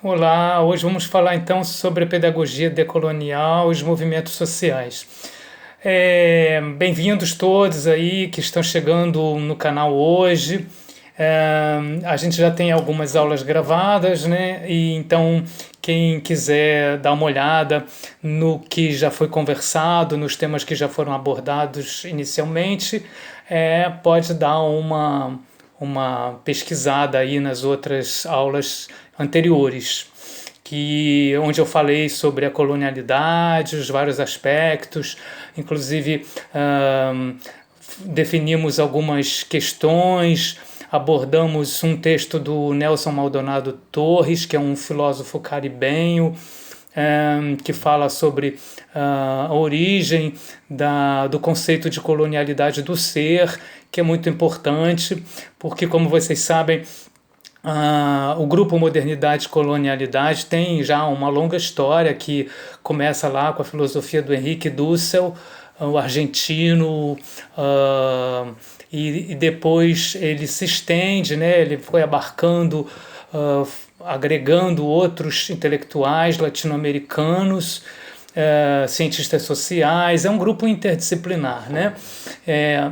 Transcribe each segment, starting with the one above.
Olá, hoje vamos falar então sobre a pedagogia decolonial e os movimentos sociais. Bem-vindos todos aí que estão chegando no canal hoje. A gente já tem algumas aulas gravadas, né? E então, quem quiser dar uma olhada no que já foi conversado, nos temas que já foram abordados inicialmente, pode dar uma pesquisada aí nas outras aulas anteriores, onde eu falei sobre a colonialidade, os vários aspectos, inclusive definimos algumas questões, abordamos um texto do Nelson Maldonado Torres, que é um filósofo caribenho, que fala sobre a origem do conceito de colonialidade do ser, que é muito importante, porque, como vocês sabem, o grupo Modernidade e Colonialidade tem já uma longa história que começa lá com a filosofia do Henrique Dussel, o argentino, e depois ele se estende, né? Ele foi abarcando, agregando outros intelectuais latino-americanos, cientistas sociais, é um grupo interdisciplinar, né?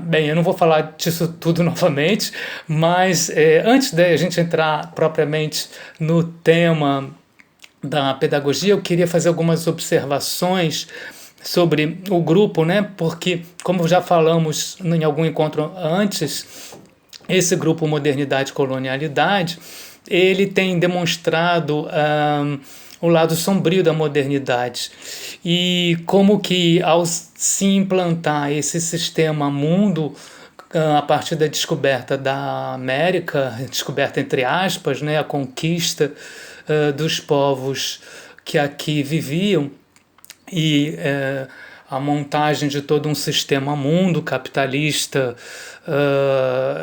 Bem, eu não vou falar disso tudo novamente, mas antes de a gente entrar propriamente no tema da pedagogia, eu queria fazer algumas observações sobre o grupo, né? Porque, como já falamos em algum encontro antes, esse grupo Modernidade e Colonialidade, ele tem demonstrado o lado sombrio da modernidade e como que ao se implantar esse sistema mundo a partir da descoberta da América, descoberta entre aspas, né, a conquista dos povos que aqui viviam e a montagem de todo um sistema mundo capitalista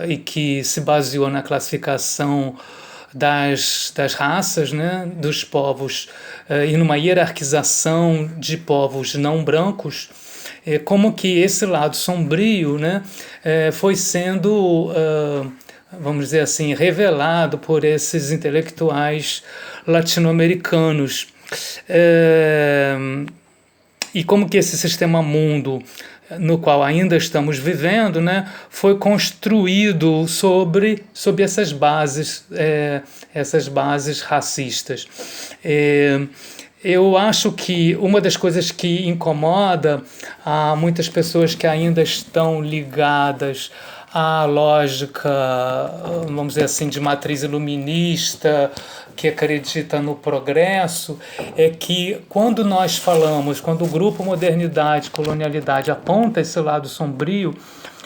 e que se baseou na classificação das raças, né, dos povos e numa hierarquização de povos não brancos, como que esse lado sombrio, né, foi sendo, vamos dizer assim, revelado por esses intelectuais latino-americanos. E como que esse sistema mundo no qual ainda estamos vivendo, né, foi construído sobre essas bases racistas. Eu acho que uma das coisas que incomoda a muitas pessoas que ainda estão ligadas à lógica, vamos dizer assim, de matriz iluminista, que acredita no progresso, é que quando nós falamos, quando o grupo Modernidade e Colonialidade aponta esse lado sombrio,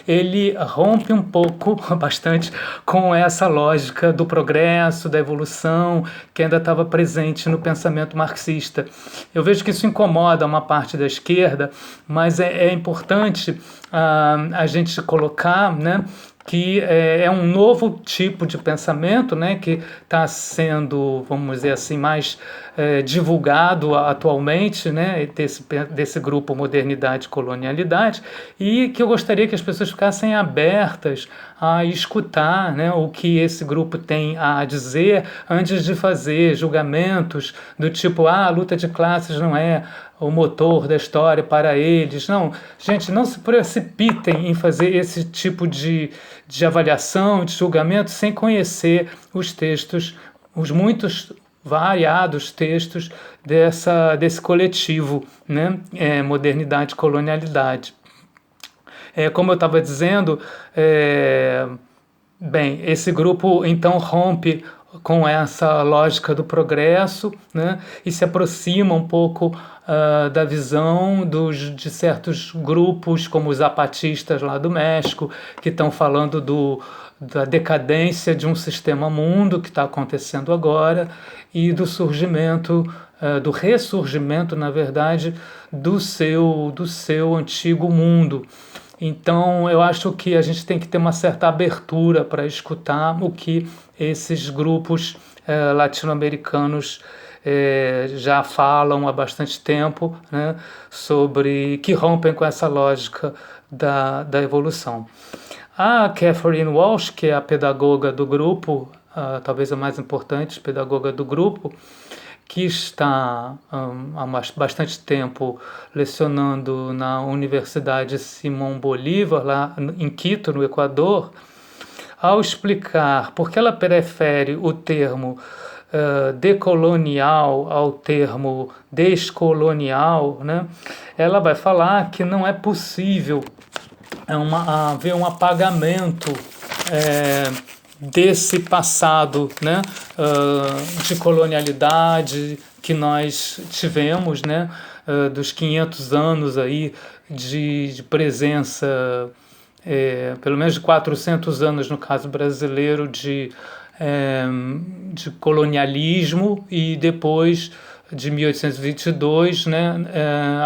ele rompe um pouco, bastante, com essa lógica do progresso, da evolução, que ainda estava presente no pensamento marxista. Eu vejo que isso incomoda uma parte da esquerda, mas é importante a gente colocar, né, que é um novo tipo de pensamento, né, que está sendo, vamos dizer assim, mais divulgado atualmente, né, desse grupo Modernidade e Colonialidade, e que eu gostaria que as pessoas ficassem abertas a escutar, né, o que esse grupo tem a dizer antes de fazer julgamentos do tipo, a luta de classes não é o motor da história para eles. Não, gente, não se precipitem em fazer esse tipo de avaliação, de julgamento, sem conhecer os textos, os muitos variados textos desse coletivo, né? Modernidade e Colonialidade. Como eu estava dizendo, bem, esse grupo então rompe com essa lógica do progresso, né, e se aproxima um pouco da visão de certos grupos, como os zapatistas lá do México, que estão falando da decadência de um sistema mundo que está acontecendo agora e do surgimento, do ressurgimento, na verdade, do seu antigo mundo. Então, eu acho que a gente tem que ter uma certa abertura para escutar o que esses grupos latino-americanos já falam há bastante tempo, né, sobre que rompem com essa lógica da evolução. A Catherine Walsh, que é a pedagoga do grupo, talvez a mais importante pedagoga do grupo, que está há bastante tempo lecionando na Universidade Simón Bolívar, lá em Quito, no Equador, ao explicar por que ela prefere o termo decolonial ao termo descolonial, né? Ela vai falar que não é possível haver um apagamento desse passado, né, de colonialidade que nós tivemos, né, dos 500 anos aí de presença, pelo menos de 400 anos no caso brasileiro de colonialismo, e depois de 1822, né,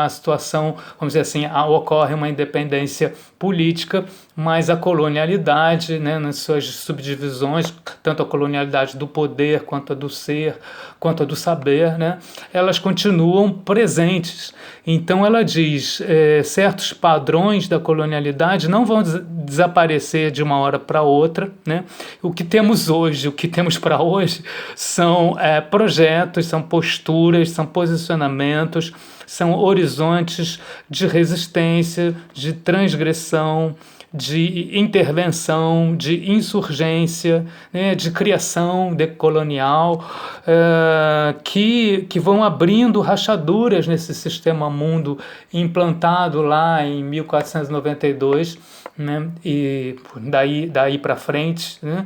a situação, vamos dizer assim, ocorre uma independência política, mas a colonialidade, né, nas suas subdivisões, tanto a colonialidade do poder, quanto a do ser, quanto a do saber, né, elas continuam presentes. Então ela diz, certos padrões da colonialidade não vão desaparecer de uma hora para outra, né? O que temos hoje, o que temos para hoje são projetos, são posturas, são posicionamentos, são horizontes de resistência, de transgressão, de intervenção, de insurgência, né, de criação decolonial, que vão abrindo rachaduras nesse sistema mundo implantado lá em 1492, né, e daí para frente, né,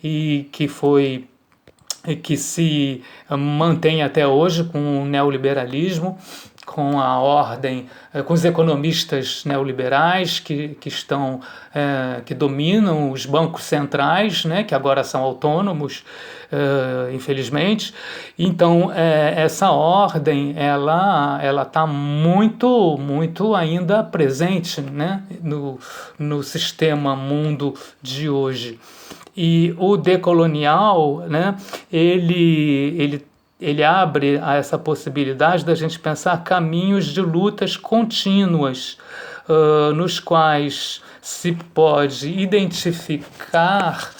e que se mantém até hoje com o neoliberalismo, com a ordem, com os economistas neoliberais que dominam os bancos centrais, né, que agora são autônomos, infelizmente. Então essa ordem ela está muito ainda presente, né, no sistema mundo de hoje. E o decolonial, né, ele abre a essa possibilidade da gente pensar caminhos de lutas contínuas, nos quais se pode identificar,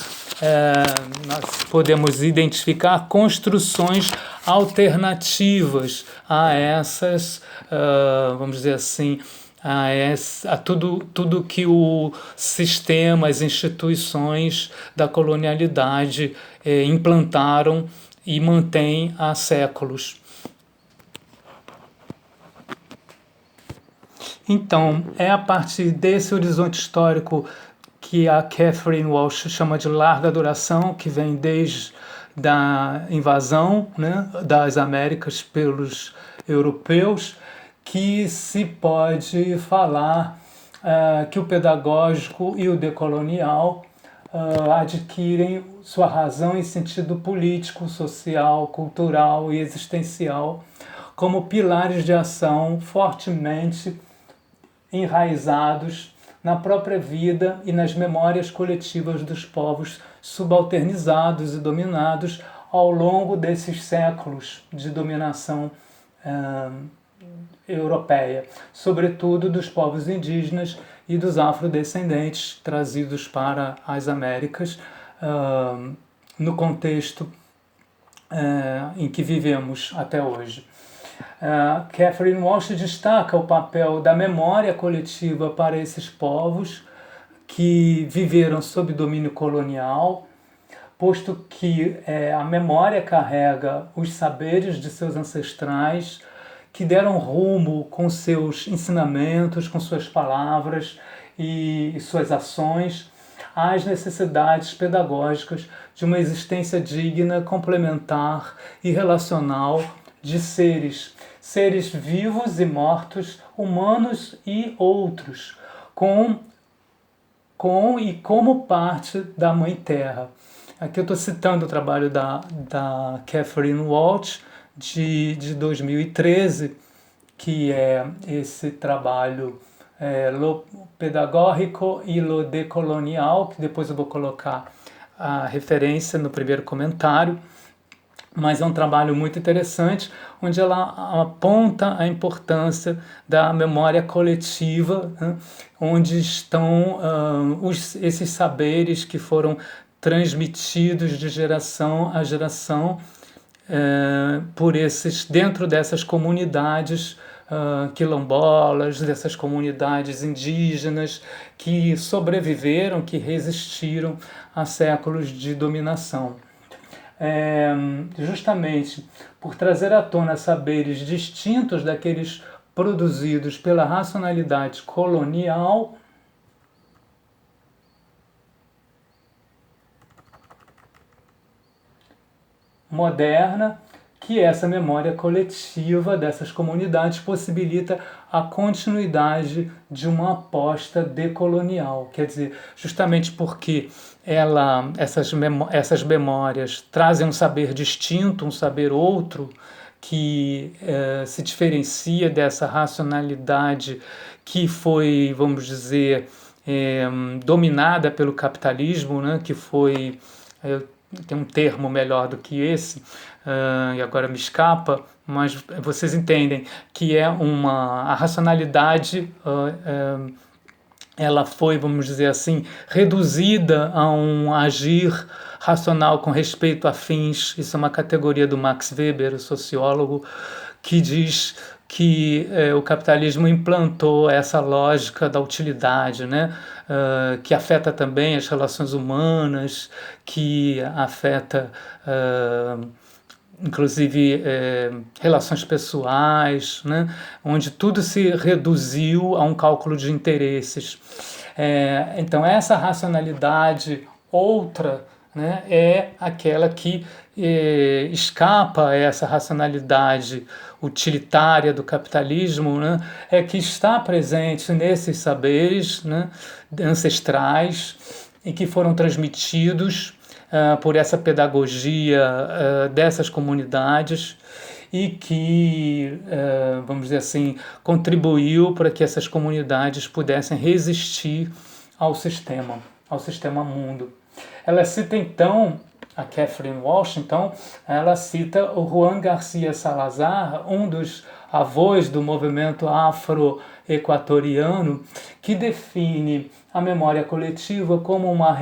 nós podemos identificar construções alternativas a essas, vamos dizer assim, a tudo que o sistema, as instituições da colonialidade implantaram e mantém há séculos. Então, é a partir desse horizonte histórico que a Catherine Walsh chama de larga duração, que vem desde da invasão, né, das Américas pelos europeus, que se pode falar que o pedagógico e o decolonial adquirem sua razão em sentido político, social, cultural e existencial como pilares de ação fortemente enraizados na própria vida e nas memórias coletivas dos povos subalternizados e dominados ao longo desses séculos de dominação europeia, sobretudo dos povos indígenas e dos afrodescendentes trazidos para as Américas no contexto em que vivemos até hoje. Catherine Walsh destaca o papel da memória coletiva para esses povos que viveram sob domínio colonial, posto que a memória carrega os saberes de seus ancestrais, que deram rumo com seus ensinamentos, com suas palavras e suas ações às necessidades pedagógicas de uma existência digna, complementar e relacional de seres vivos e mortos, humanos e outros, com e como parte da Mãe Terra. Aqui eu estou citando o trabalho da Catherine Walsh, de 2013, que é esse trabalho Lo Pedagógico e Lo Decolonial, que depois eu vou colocar a referência no primeiro comentário, mas é um trabalho muito interessante, onde ela aponta a importância da memória coletiva, né, onde estão esses saberes que foram transmitidos de geração a geração dentro dessas comunidades quilombolas, dessas comunidades indígenas que sobreviveram, que resistiram a séculos de dominação. Justamente por trazer à tona saberes distintos daqueles produzidos pela racionalidade colonial, moderna, que essa memória coletiva dessas comunidades possibilita a continuidade de uma aposta decolonial. Quer dizer, justamente porque essas memórias trazem um saber distinto, um saber outro, que se diferencia dessa racionalidade que foi, vamos dizer, dominada pelo capitalismo, né, que foi... tem um termo melhor do que esse, e agora me escapa, mas vocês entendem que a racionalidade, ela foi, vamos dizer assim, reduzida a um agir racional com respeito a fins. Isso é uma categoria do Max Weber, o sociólogo, que diz que o capitalismo implantou essa lógica da utilidade, né? Que afeta também as relações humanas, que afeta inclusive relações pessoais, né? Onde tudo se reduziu a um cálculo de interesses. Então essa racionalidade outra, né, é aquela que escapa a essa racionalidade utilitária do capitalismo, né, é que está presente nesses saberes, né, ancestrais e que foram transmitidos por essa pedagogia dessas comunidades e que, vamos dizer assim, contribuiu para que essas comunidades pudessem resistir ao sistema mundo. Ela cita então, a Catherine Washington, ela cita o Juan Garcia Salazar, um dos avós do movimento afro-equatoriano, que define a memória coletiva como uma